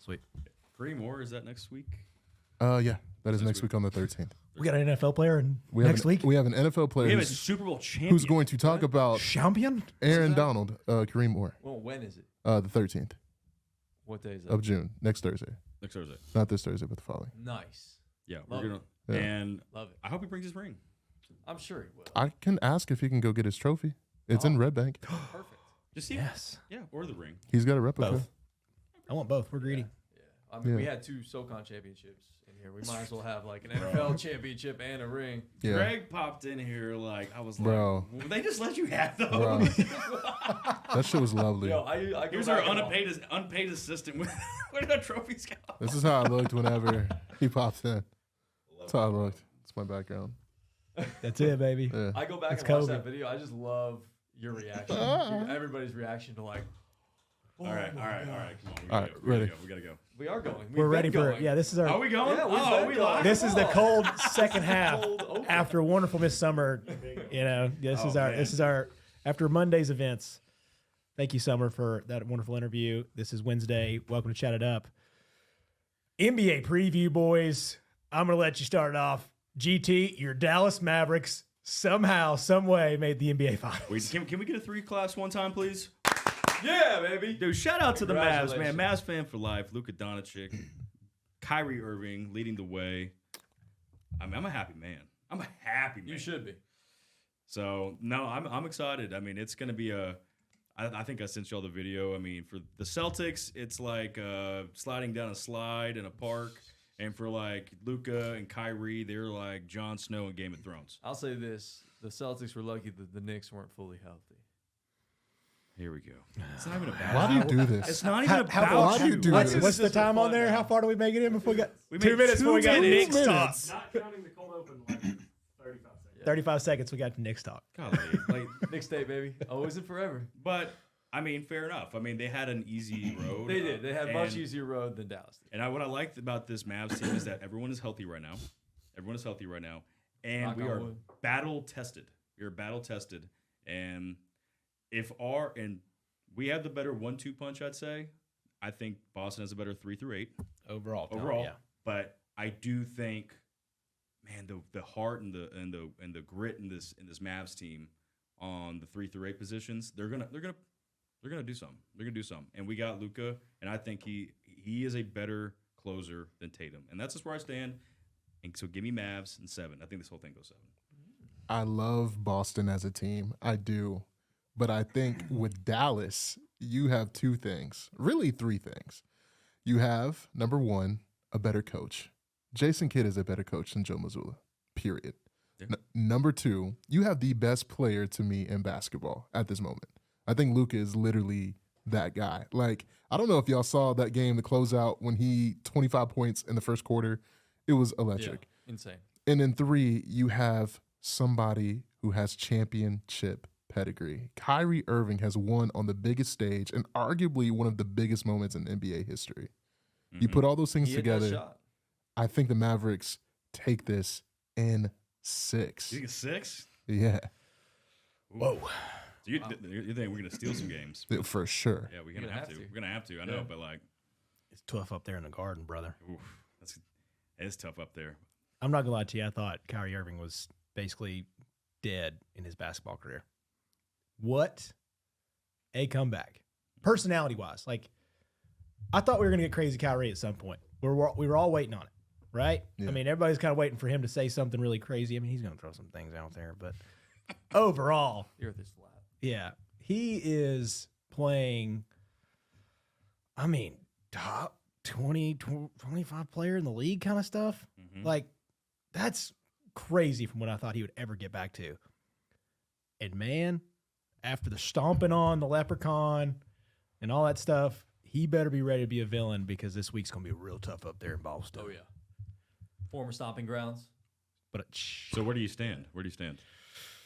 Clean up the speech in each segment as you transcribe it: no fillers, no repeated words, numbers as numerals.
Sweet. Three more. Is that next week? Yeah, that is next week on the 13th. We got an NFL player next week. We have an NFL player We have a Super Bowl champion who's going to talk about Champion? Aaron Donald, Kareem Moore. Well, when is it? The 13th What day is that? of June, next Thursday. next Thursday. Not this Thursday, but the following. Nice. Yeah, Love we're gonna Yeah. and Love it. I hope he brings his ring. I'm sure he will. I can ask if he can go get his trophy. It's in Red Bank. Perfect. Just see, Yes. yeah, or the ring. He's got a replica. Both. I want both. We're greedy. Yeah. I mean, Yeah. we had 2 SoCon championships in here. We might as well have like an NFL championship and a ring. Yeah. Greg popped in here like I was Bro. like, they just let you have those. Bro. That shit was lovely. Yo, I go Here's back our and unpaid assistant. Where did our trophies go? This is how I looked whenever he popped in. That's how I looked. It's my background. That's it, baby. Yeah. I go back It's and watch COVID. that video. I just love your reaction. Everybody's reaction to like. All right. Come on. All right, ready. We gotta go. We are going. We're ready for going. it. Yeah, this is our. Are we going? Yeah, we've oh, been we going. live. This is the cold second half Cold open. after a wonderful midsummer. You know, this is our. man. This is our after Monday's events. Thank you, Summer, for that wonderful interview. This is Wednesday. Welcome to Chat It Up. NBA preview, boys. I'm gonna let you start it off. GT, your Dallas Mavericks somehow, some way made the NBA Finals. Can we get a 3 class one time, please? Yeah, baby. Dude, shout out to the Mavs, man. Congratulations. Mavs fan for life. Luka Doncic, Kyrie Irving leading the way. I mean, I'm a happy man. I'm a happy man. You should be. So no, I'm excited. I mean, it's gonna be I think I sent y'all the video. I mean, for the Celtics, it's like sliding down a slide in a park, and for like Luka and Kyrie, they're like Jon Snow in Game of Thrones. I'll say this: the Celtics were lucky that the Knicks weren't fully healthy. Here we go. It's not even about. Why do you do this? It's not even about. why do you do What's, this? what's the Just for time on fun, there? man. How far do we make it in before we got We 2 made minutes before we got 2 Knicks minutes. talk? Not counting the cold open, like 35 seconds. 35 seconds, we got to Knicks talk. Golly, like, Knicks State, baby, always and forever. but I mean, fair enough. I mean, they had an easy road. They did. They had a much and- easier road than Dallas did. And what I liked about this Mavs team is that everyone is healthy right now. Everyone is healthy right now, and Knock we on are wood. battle tested. We are battle tested, and we have the better 1-2 punch, I'd say. I think Boston has a better 3 through 8 Overall. overall. Yeah. But I do think, man, the heart and the grit in this Mavs team on the 3 through 8 positions, they're gonna do something. They're gonna do something. And we got Luka, and I think he is a better closer than Tatum, and that's just where I stand. And so give me Mavs and 7. I think this whole thing goes 7. I love Boston as a team. I do. But I think with Dallas, you have 2 things, really 3 things. You have, number 1, a better coach. Jason Kidd is a better coach than Joe Mazzulla, period. Yeah. Number 2, you have the best player to me in basketball at this moment. I think Luka is literally that guy. Like, I don't know if y'all saw that game, the closeout, when he 25 points in the first quarter. It was electric. Yeah, insane. And then 3, you have somebody who has championship pedigree. Kyrie Irving has won on the biggest stage and arguably one of the biggest moments in NBA history. You put all those things He hit that together, shot. I think the Mavericks take this in 6. You think it's 6? Yeah, Whoa. So you think we're gonna steal some games? for sure. Yeah, we're gonna have to. We're gonna have to. I know, Yeah. but like, It's tough up there in the garden, brother. oof, it's tough up there. I'm not going to lie to you. I thought Kyrie Irving was basically dead in his basketball career. What a comeback. Personality-wise. Like, I thought we were going to get crazy Kyrie at some point. We were all waiting on it, right? Yeah. I mean, everybody's kind of waiting for him to say something really crazy. I mean, he's going to throw some things out there, but overall, The earth is flat. yeah, he is playing, I mean, top 20, 25 player in the league kind of stuff. Mhm. Like, that's crazy from what I thought he would ever get back to. And man, after the stomping on the leprechaun and all that stuff, he better be ready to be a villain because this week's going to be real tough up there in Boston. Oh yeah. Former stomping grounds. But So where do you stand? Where do you stand?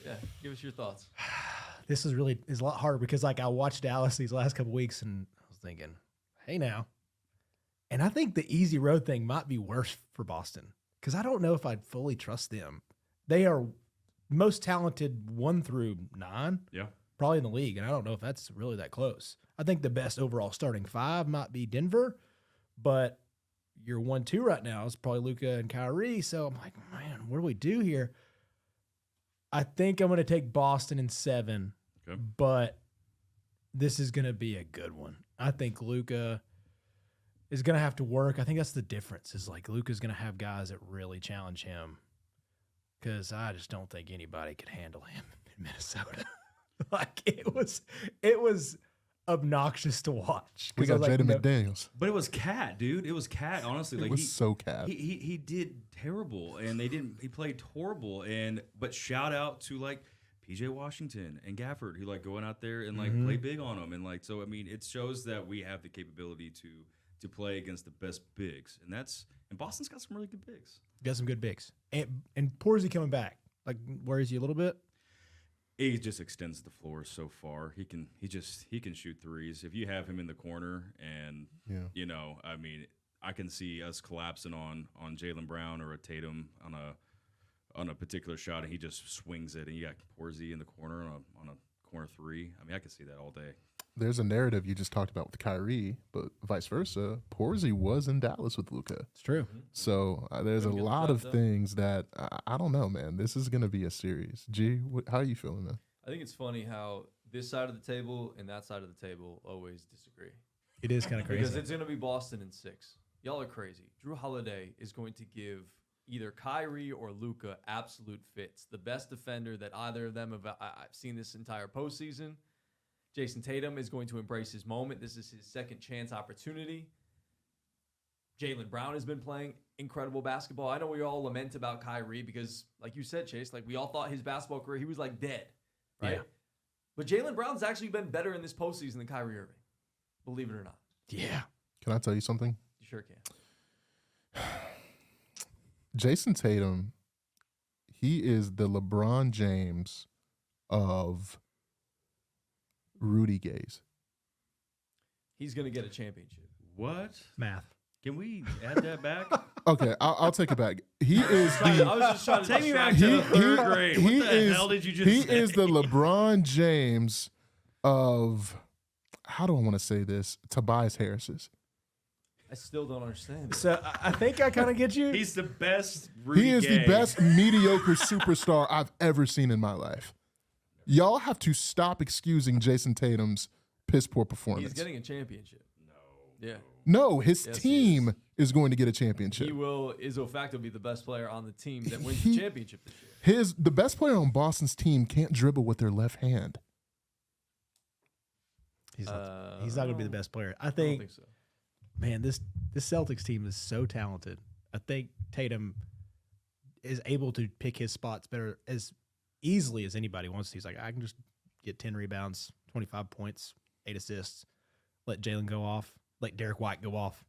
Yeah. Give us your thoughts. this is a lot harder because like I watched Dallas these last couple weeks and I was thinking, hey now. And I think the easy road thing might be worse for Boston because I don't know if I'd fully trust them. They are most talented 1 through 9, Yeah. probably in the league, and I don't know if that's really that close. I think the best overall starting 5 might be Denver, But your 1-2 right now is probably Luka and Kyrie. So I'm like, man, what do we do here? I think I'm going to take Boston in 7, Okay. but this is going to be a good one. I think Luka is going to have to work. I think that's the difference is like Luka's going to have guys that really challenge him because I just don't think anybody could handle him in Minnesota. Like it was obnoxious to watch. We got Jaden McDaniels. But it was Cat, dude. It was Cat. Honestly, It like was so Cat. He did terrible, and they didn't. He played horrible, but shout out to like PJ Washington and Gafford, who like going out there and like play big on them, and like so. I mean, it shows that we have the capability to play against the best bigs, and Boston's got some really good bigs. Got some good bigs, and Porzy coming back. Like worries you a little bit. He just extends the floor so far. He can shoot threes. If you have him in the corner, and you know, I mean, I can see us collapsing on Jaylen Brown or a Tatum on a particular shot, and he just swings it, and you got Porzy in the corner on a corner three. I mean, I can see that all day. There's a narrative you just talked about with Kyrie, but vice versa. Porzy was in Dallas with Luka. It's true. So there's a lot of things that I don't know, man. This is going to be a series. G, how are you feeling, man? I think it's funny how this side of the table and that side of the table always disagree. It is kind of crazy. Because it's going to be Boston in 6. Y'all are crazy. Drew Holiday is going to give either Kyrie or Luka absolute fits. The best defender that either of them I've seen this entire postseason. Jason Tatum is going to embrace his moment. This is his second chance opportunity. Jaylen Brown has been playing incredible basketball. I know we all lament about Kyrie because, like you said, Chase, like we all thought his basketball career, he was like dead, right? Yeah. But Jaylen Brown's actually been better in this postseason than Kyrie Irving, believe it or not. Yeah. Can I tell you something? You sure can. Jason Tatum, he is the LeBron James of Rudy Gaze. He's going to get a championship. What? Math. Can we add that back? Okay, I'll take it back. He is I the was just trying to Take me back distract to you. the third grade. What the hell did you just he say? is the LeBron James of, how do I want to say this? Tobias Harris's. I still don't understand it. So I think I kind of get you. He's the best. Rudy He is Gay. the best mediocre superstar I've ever seen in my life. Y'all have to stop excusing Jason Tatum's piss poor performance. He's getting a championship. No. Yeah. No, his Yes, he team is going to get a championship. He will, Izzo facto, be the best player on the team that wins the championship this year. The best player on Boston's team can't dribble with their left hand. He's not going to be the best player. I I don't think, think so. man, this Celtics team is so talented. I think Tatum is able to pick his spots better as easily as anybody wants to. He's like, I can just get 10 rebounds, 25 points, 8 assists, let Jalen go off, let Derek White go off.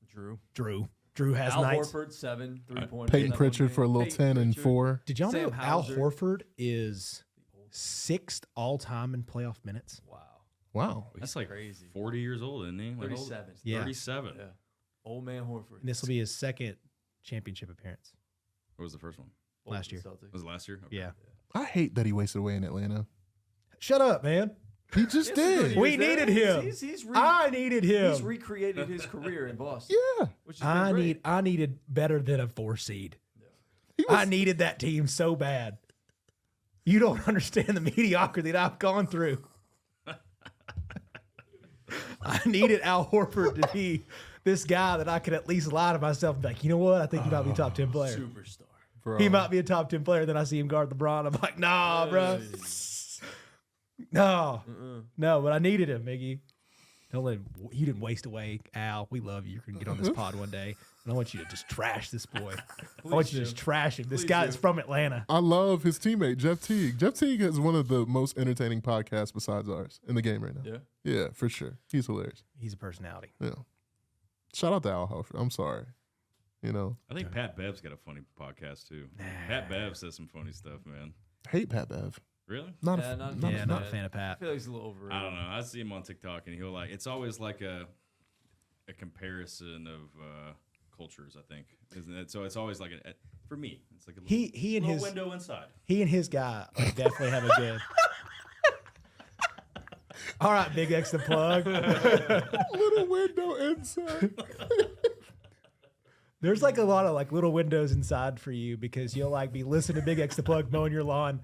Drew has Al nights. Horford, 7 3-pointers. Peyton Pritchard for a little 10 and 4. Did y'all know Sam Al Hauser. Horford is 6th all time in playoff minutes? Wow. Wow. That's like Crazy. 40 years old, isn't he? Like, 37. Yeah. 37. Yeah. Old man Horford. And this will be his second championship appearance What was the first one? last year. Celtics. Was it last year? Okay. Yeah. I hate that he wasted away in Atlanta. Shut up, man. He just did. We needed him. I needed him. He's recreated his career in Boston. Yeah. Which has been great. I needed better than a 4 seed. He was, I needed that team so bad. You don't understand the mediocrity that I've gone through. I needed Al Horford to be this guy that I could at least lie to myself and be like, you know what? I think he might be a top 10 player. Superstar. bro. He might be a top 10 player. Then I see him guard LeBron. I'm like, nah, bro. No. No, but I needed him, Miggy. Don't let him, you didn't waste away, Al. We love you. You're going to get on this pod one day. And I want you to just trash this boy. I want you to just trash him. This guy is from Atlanta. I love his teammate, Jeff Teague. Jeff Teague is one of the most entertaining podcasts besides ours in the game right now. Yeah. Yeah, for sure. He's hilarious. He's a personality. Yeah. Shout out to Al Horford. I'm sorry. You know, I think Pat Bev's got a funny podcast too. Pat Bev says some funny stuff, man. hate Pat Bev. Really? Not Yeah, a, not- not, Yeah, not not a fan of I Pat. feel like he's a little overrated. I don't know. I see him on TikTok, and he'll like. It's always like a comparison of cultures. I think, isn't it? So it's always like for me, it's like a little, He and little his window inside. he and his guy like, definitely have a good. All right, Big X the plug. little window inside. There's like a lot of like little windows inside for you because you'll like be listening to Big X the Plug mowing your lawn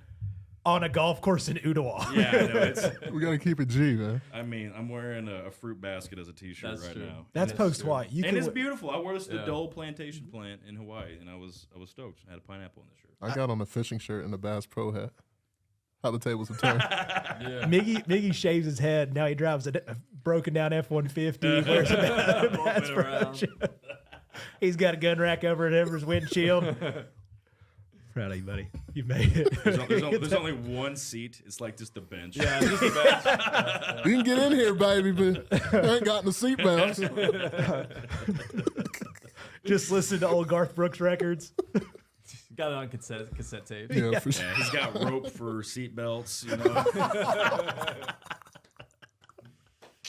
on a golf course in Ottawa. Yeah, I know, it's. We gotta keep it G, man. I mean, I'm wearing a fruit basket as a T-shirt That's right true. now. That's That's post true. Hawaii. You And can it's beautiful. I wore this to the Yeah. Dole Plantation plant in Hawaii, and I was stoked. I had a pineapple in the shirt. I got on a fishing shirt and a Bass Pro hat. How the tables have turned. Yeah. Miggy shaves his head. Now he drives a broken down F-150. Wears a Bass Bumping Pro around. shirt. He's got a gun rack over his windshield. Proud of you, buddy. You made it. There's only one seat. It's like just a bench. Yeah, just a bench. You can get in here, baby, but I ain't got the seatbelts. Just listen to old Garth Brooks records. Got it on cassette tape. Yeah, for sure. Yeah, he's got rope for seat belts. You know.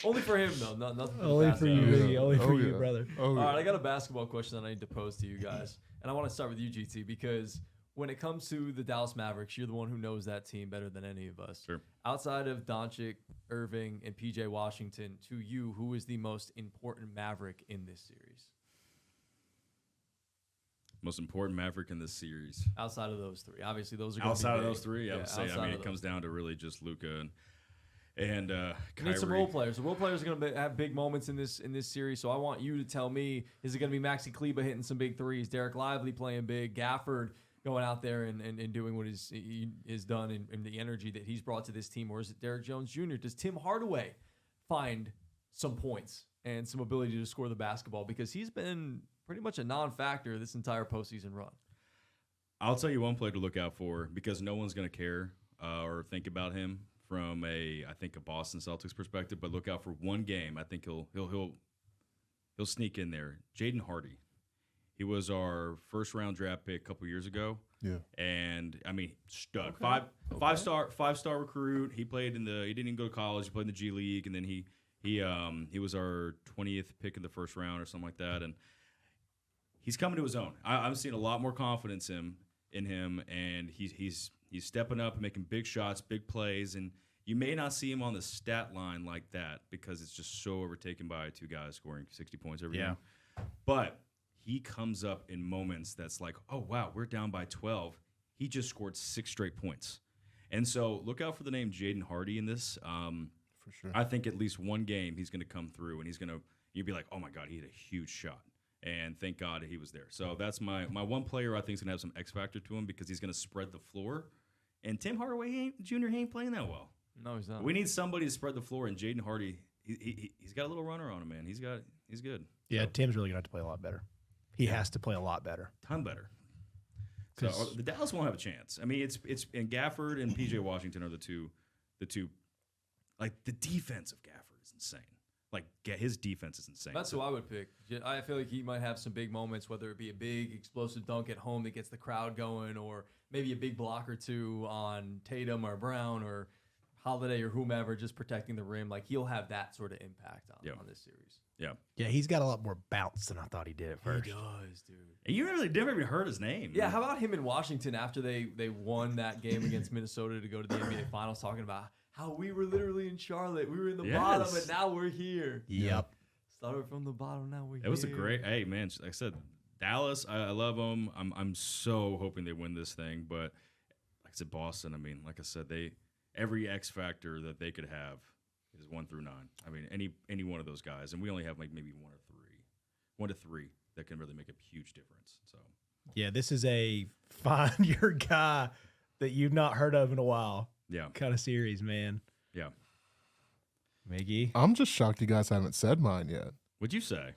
Only for him though, nothing. Only for you, passengers. Miggy. Only for Oh, you, yeah. brother. Oh, All yeah. right, I got a basketball question that I need to pose to you guys, and I want to start with you, GT, because when it comes to the Dallas Mavericks, you're the one who knows that team better than any of us. Sure. Outside of Doncic, Irving, and PJ Washington, to you, who is the most important Maverick in this series? Most important Maverick in this series. Outside of those three, obviously those are gonna Outside be of big. those three, I would say. outside I mean, of it comes those. down to really just Luka and You Kyrie. need some role players. The role players are going to have big moments in this series. So I want you to tell me: is it going to be Maxi Kleba hitting some big threes, Derek Lively playing big, Gafford going out there and doing what he is done and the energy that he's brought to this team, or is it Derek Jones Jr.? Does Tim Hardaway find some points and some ability to score the basketball, because he's been pretty much a non-factor this entire postseason run? I'll tell you one player to look out for because no one's going to care or think about him from a Boston Celtics perspective. But look out for one game. I think he'll sneak in there. Jaden Hardy. He was our first round draft pick a couple years ago. Yeah. And I mean, stud. Okay. Five star recruit. He didn't even go to college. He played in the G League, and then he was our 20th pick in the first round or something like that. And he's coming to his own. I'm seeing a lot more confidence in him, and he's stepping up and making big shots, big plays. And you may not see him on the stat line like that because it's just so overtaken by two guys scoring 60 points every game. But he comes up in moments that's like, oh, wow, we're down by 12. He just scored 6 straight points. And so look out for the name Jaden Hardy in this. For sure. I think at least one game he's going to come through, and you'd be like, oh, my God, he hit a huge shot. And thank God he was there. So that's my one player I think is going to have some X factor to him because he's going to spread the floor. And Tim Hardaway Jr. ain't playing that well. No, he's not. We need somebody to spread the floor, and Jaden Hardy, he's got a little runner on him, man. He's good. Yeah, Tim's really going to have to play a lot better. He has to play a lot better. Ton better. So the Dallas won't have a chance. I mean, it's and Gafford and PJ Washington are the two. Like the defense of Gafford is insane. Like his defense is insane. That's who I would pick. I feel like he might have some big moments, whether it be a big explosive dunk at home that gets the crowd going, or maybe a big block or two on Tatum or Brown or Holiday or whomever, just protecting the rim. Like he'll have that sort of impact on this series. Yeah. Yeah, he's got a lot more bounce than I thought he did at first. He does, dude. And you really never even heard his name. Yeah, how about him in Washington after they won that game against Minnesota to go to the NBA Finals, talking about how we were literally in Charlotte. We were in the bottom, and now we're here. Yep. Started from the bottom, now we're here. It was a great. Hey, man, like I said, Dallas. I love them. I'm so hoping they win this thing. But like I said, Boston. I mean, like I said, every X factor that they could have is 1 through 9. I mean, any one of those guys, and we only have like maybe 1 to 3 that can really make a huge difference. So Yeah, this is a find your guy that you've not heard of in a while yeah, kind of series, man. yeah. Miggy. I'm just shocked you guys haven't said mine yet. What'd you say?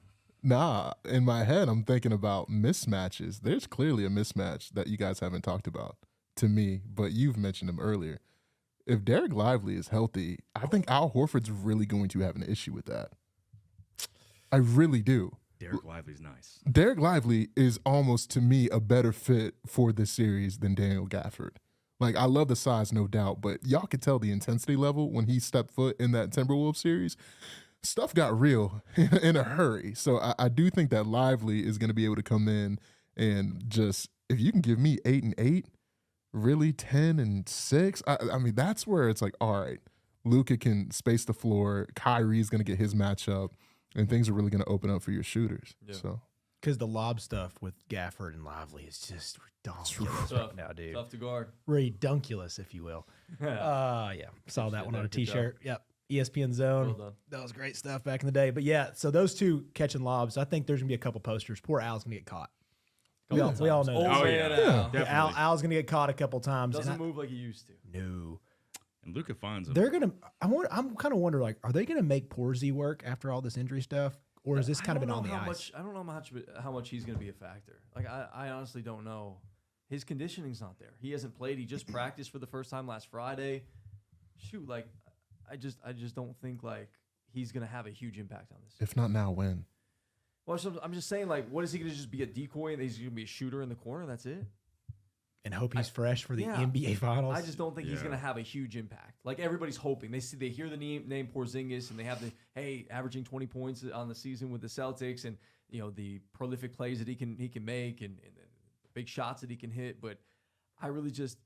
Nah, in my head, I'm thinking about mismatches. There's clearly a mismatch that you guys haven't talked about to me, but you've mentioned him earlier. If Derek Lively is healthy, I think Al Horford's really going to have an issue with that. I really do. Derek Lively's nice. Derek Lively is almost, to me, a better fit for this series than Daniel Gafford. Like, I love the size, no doubt, but y'all could tell the intensity level when he stepped foot in that Timberwolves series. Stuff got real in a hurry. So I do think that Lively is going to be able to come in and just, if you can give me 8 and 8, really 10 and 6, I mean, that's where it's like, all right, Luka can space the floor, Kyrie's going to get his matchup, and things are really going to open up for your shooters. Yeah. So Because the lob stuff with Gafford and Lively is just redonkulous Tough. right now, dude. Tough to guard. Redunculous, if you will. Yeah. Saw that one on a that. Good T-shirt. Yep. ESPN Zone. Well done. That was great stuff back in the day. But yeah, so those two catching lobs, I think there's going to be a couple posters. Poor Al's going to get caught. We all know Old that. Oh, man yeah. Al. Definitely. Al's going to get caught a couple times. Doesn't and move like he used to. No. And Luka finds him. They're going to – I'm kind of wondering, like, are they going to make Porzy work after all this injury stuff? Or has this kind of been on the ice? I don't know how much he's going to be a factor. Like, I honestly don't know. His conditioning's not there. He hasn't played. He just practiced for the first time last Friday. Shoot, like, I just don't think, like, he's going to have a huge impact on this. If not now, when? Well, so I'm just saying, like, what is he going to just be a decoy and he's going to be a shooter in the corner? That's it? And hope he's fresh for the yeah. NBA Finals? I just don't think he's Yeah. going to have a huge impact. Like, everybody's hoping. They hear the name Porzingis, and they have averaging 20 points on the season with the Celtics, and the prolific plays that he can make, and the big shots that he can hit. But I really just,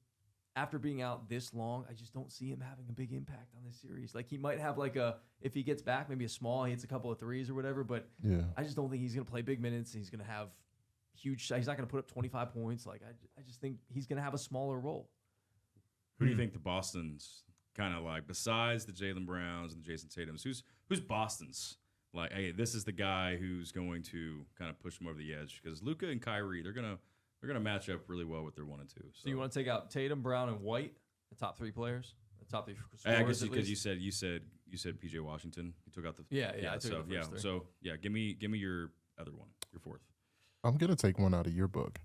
after being out this long, I just don't see him having a big impact on this series. Like, he might have if he gets back, maybe a small, he hits a couple of threes or whatever. But Yeah. I just don't think he's going to play big minutes. And he's going to have huge. He's not going to put up 25 points. Like, I just think he's going to have a smaller role. Who do you think the Boston's kind of like, besides the Jaylen Browns and the Jason Tatums? Who's Boston's? Like, hey, this is the guy who's going to kind of push them over the edge, because Luka and Kyrie, they're gonna match up really well with their 1 and 2. So you want to take out Tatum, Brown, and White, the top three players, the top three scorers? I guess at because least? you said PJ Washington. You took out the Yeah, I took out the first three. So yeah, give me your other one, your fourth. I'm going to take one out of your book.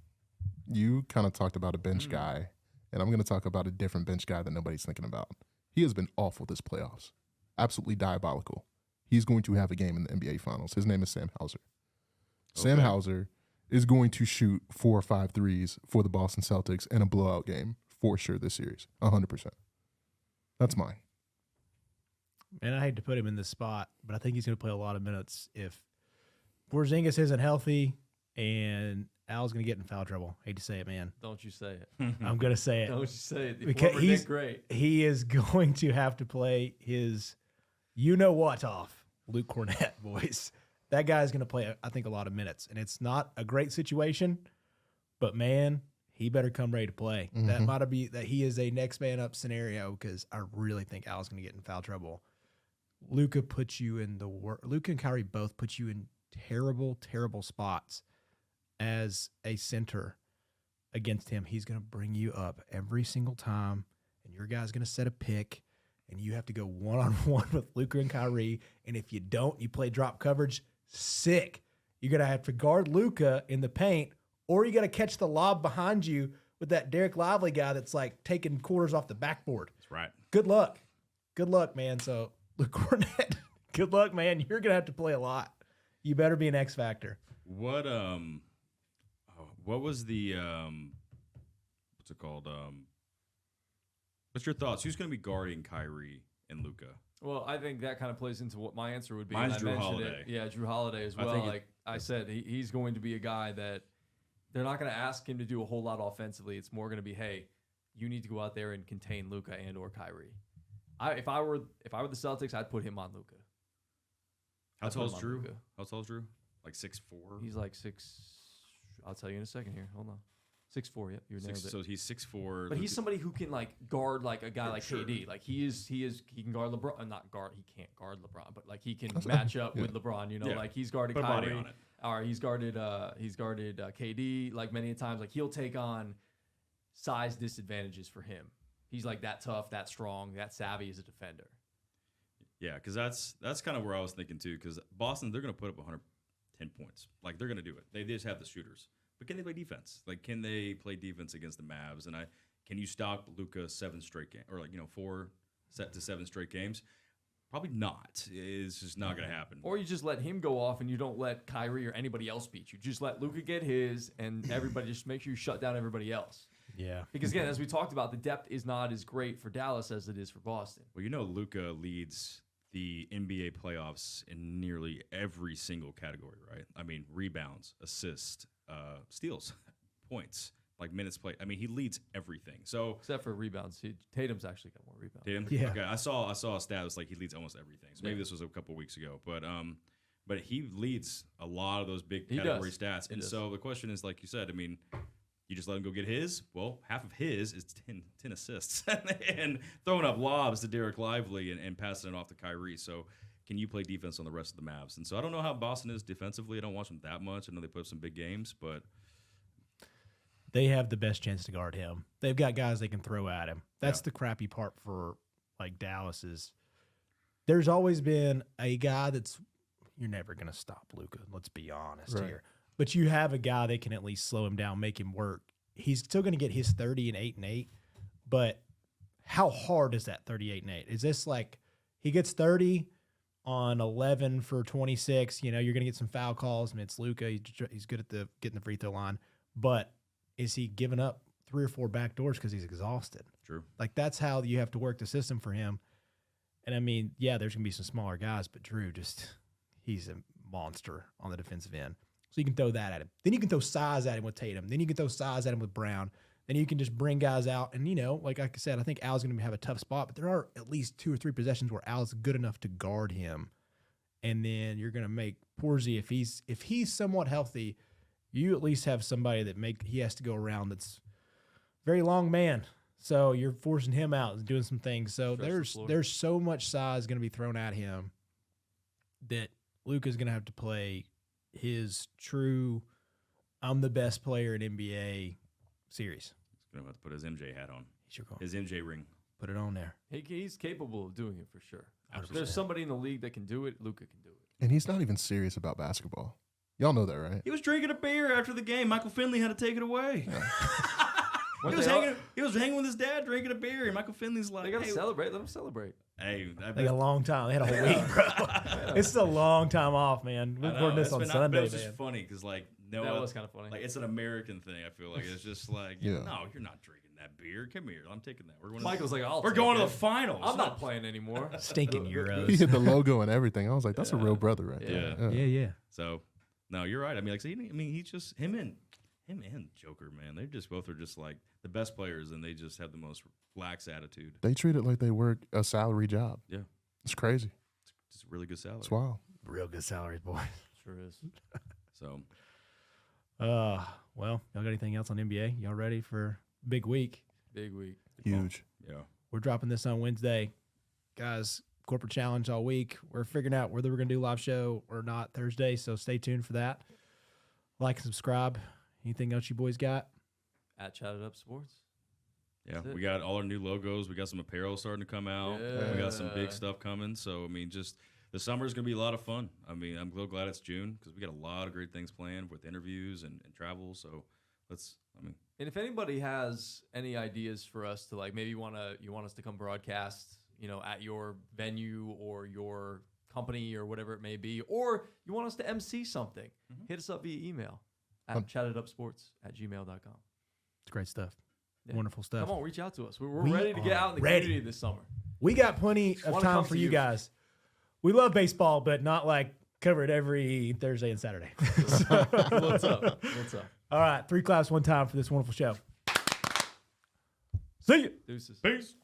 You kind of talked about a bench guy, and I'm going to talk about a different bench guy that nobody's thinking about. He has been awful this playoffs. Absolutely diabolical. He's going to have a game in the NBA Finals. His name is Sam Hauser. Sam Hauser is going to shoot 4 or 5 threes for the Boston Celtics in a blowout game for sure this series. 100%. That's mine. And I hate to put him in this spot, but I think he's going to play a lot of minutes if Porzingis isn't healthy and Al's going to get in foul trouble. Hate to say it, man. Don't you say it. I'm going to say it. Don't you say it. Because Former Nick Great. He is going to have to play his you-know-what off, Luke Cornett, boys. That guy's going to play, I think, a lot of minutes. And it's not a great situation, but, man, he better come ready to play. Mm-hmm. That might be that he is a next man up scenario, because I really think Al's going to get in foul trouble. Luka puts you in the worst. Luka and Kyrie both put you in terrible, terrible spots as a center against him. He's going to bring you up every single time, and your guy's going to set a pick, and you have to go one-on-one with Luka and Kyrie. And if you don't, you play drop coverage, sick. You're going to have to guard Luka in the paint, or you got to catch the lob behind you with that Derek Lively guy that's like taking quarters off the backboard. That's right. Good luck. Good luck, man. So, Luke Cornett, good luck, man. You're going to have to play a lot. You better be an X factor. What was the what's it called? What's your thoughts? Who's going to be guarding Kyrie and Luka? Well, I think that kind of plays into what my answer would be. Mine's and I Drew mentioned Holiday. It. Yeah, Drew Holiday as I well. think Like I said, he's going to be a guy that they're not going to ask him to do a whole lot offensively. It's more going to be, hey, you need to go out there and contain Luka and or Kyrie. If I were the Celtics, I'd put him on Luka. How tall is on Drew? Luka. How tall is Drew? Like 6'4"? He's like 6. I'll tell you in a second here. Hold on. 6'4". Yep, you nailed it. So he's 6'4". But he's somebody who can like guard like a guy like Sure. KD. Like he can guard LeBron. Not guard. He can't guard LeBron, but like he can match up with LeBron. You know, Yeah. like he's guarded Put a body Kyrie, on it. or he's guarded KD. Like many times, like he'll take on size disadvantages for him. He's like that tough, that strong, that savvy as a defender. Yeah, because that's kind of where I was thinking too. Because Boston, they're going to put up 110 points. Like they're going to do it. They just have the shooters. But can they play defense? Like, can they play defense against the Mavs? And can you stop Luka 7 straight games, or 4 to 7 straight games? Probably not. It's just not going to happen. Or you just let him go off and you don't let Kyrie or anybody else beat you. Just let Luka get his, and everybody just make sure you shut down everybody else. Yeah. Because again, as we talked about, the depth is not as great for Dallas as it is for Boston. Well, Luka leads the NBA playoffs in nearly every single category, right? I mean, rebounds, assists, steals, points, like minutes played. I mean, he leads everything. So Except for rebounds. Tatum's actually got more rebounds. Tatum? Yeah. Okay, I saw a stat that's like he leads almost everything. So maybe this was a couple weeks ago. But but he leads a lot of those big He category does. stats. He And does. so the question is, like you said, I mean, you just let him go get his. Well, half of his is 10 assists and throwing up lobs to Derek Lively and passing it off to Kyrie. So can you play defense on the rest of the Mavs? And so I don't know how Boston is defensively. I don't watch them that much. I know they put up some big games, but They have the best chance to guard him. They've got guys they can throw at him. That's the crappy part for like Dallas is there's always been a guy that's you're never going to stop Luka. Let's be honest Right. here. But you have a guy that can at least slow him down, make him work. He's still going to get his 30 and 8 and 8, but how hard is that 38 and 8? Is this like he gets 30 on 11 for 26? You know, you're going to get some foul calls. I mean, it's Luka. He's good at getting the free throw line, but is he giving up 3 or 4 back doors because he's exhausted? true. Like that's how you have to work the system for him. And I mean, yeah, there's gonna be some smaller guys, but Drew he's a monster on the defensive end. So you can throw that at him. Then you can throw size at him with Tatum. Then you can throw size at him with Brown. Then you can just bring guys out. And, you know, like I said, I think Al's going to have a tough spot, but there are at least 2 or 3 possessions where Al's good enough to guard him. And then you're going to make Porzy, if he's somewhat healthy, you at least have somebody that he has to go around that's very long man. So you're forcing him out and doing some things. So Stretch the floor. there's so much size going to be thrown at him that Luka's going to have to play his true I'm the best player in NBA series. He's going to have to put his MJ hat on, He's your goal. his MJ ring. Put it on there. He's capable of doing it for sure. If 100%. there's somebody in the league that can do it, Luka can do it. And he's not even serious about basketball. Y'all know that, right? He was drinking a beer after the game. Michael Finley had to take it away. What He was they hanging. He was hanging with his dad, drinking a beer, and Michael Finley's like, They got to "Hey, celebrate. Let them celebrate. hey, They got a long time. They had a whole week, bro. It's a long time off, man. We're recording this on Sunday, It was just man. funny because like That no, was kind of funny. like it's an American thing. I feel like it's just like Yeah. no, you're not drinking that beer. Come here, I'm taking that. We're going. Michael's like, we're going to the final. finals. I'm not playing anymore. Stinking He Euros. hit the logo and everything. I was like, that's a real brother right Yeah. there. Yeah. So no, you're right. I mean, like, so he's just him and Joker, man. They just both are just like the best players, and they just have the most lax attitude. They treat it like they work a salary job. Yeah, It's crazy. it's just a really good salary. It's wild. Real good salaries, boy. Sure is. So Well, y'all got anything else on NBA? Y'all ready for big week? Big week. Huge. yeah, We're dropping this on Wednesday. Guys, corporate challenge all week. We're figuring out whether we're going to do a live show or not Thursday, so stay tuned for that. Like and subscribe. Anything else you boys got? At Chatt It Up Sports. yeah. That's it. We got all our new logos. We got some apparel starting to come out. We got some big Yeah. stuff coming. So I mean, just the summer is gonna be a lot of fun. I mean, I'm so glad it's June because we got a lot of great things planned with interviews and travel. So And if anybody has any ideas for us to like, maybe you want us to come broadcast, at your venue or your company or whatever it may be, or you want us to MC something, hit us up via email at chatitupsports@gmail.com. It's great stuff. Yeah. Wonderful stuff. Come on, reach out to us. We're We ready to get are out in the ready. community this summer. We got plenty of Wanna time come for to you you. guys. We love baseball, but not like cover it every Thursday and Saturday. What's up? All right, 3 claps, 1 time for this wonderful show. See you. Deuces. peace.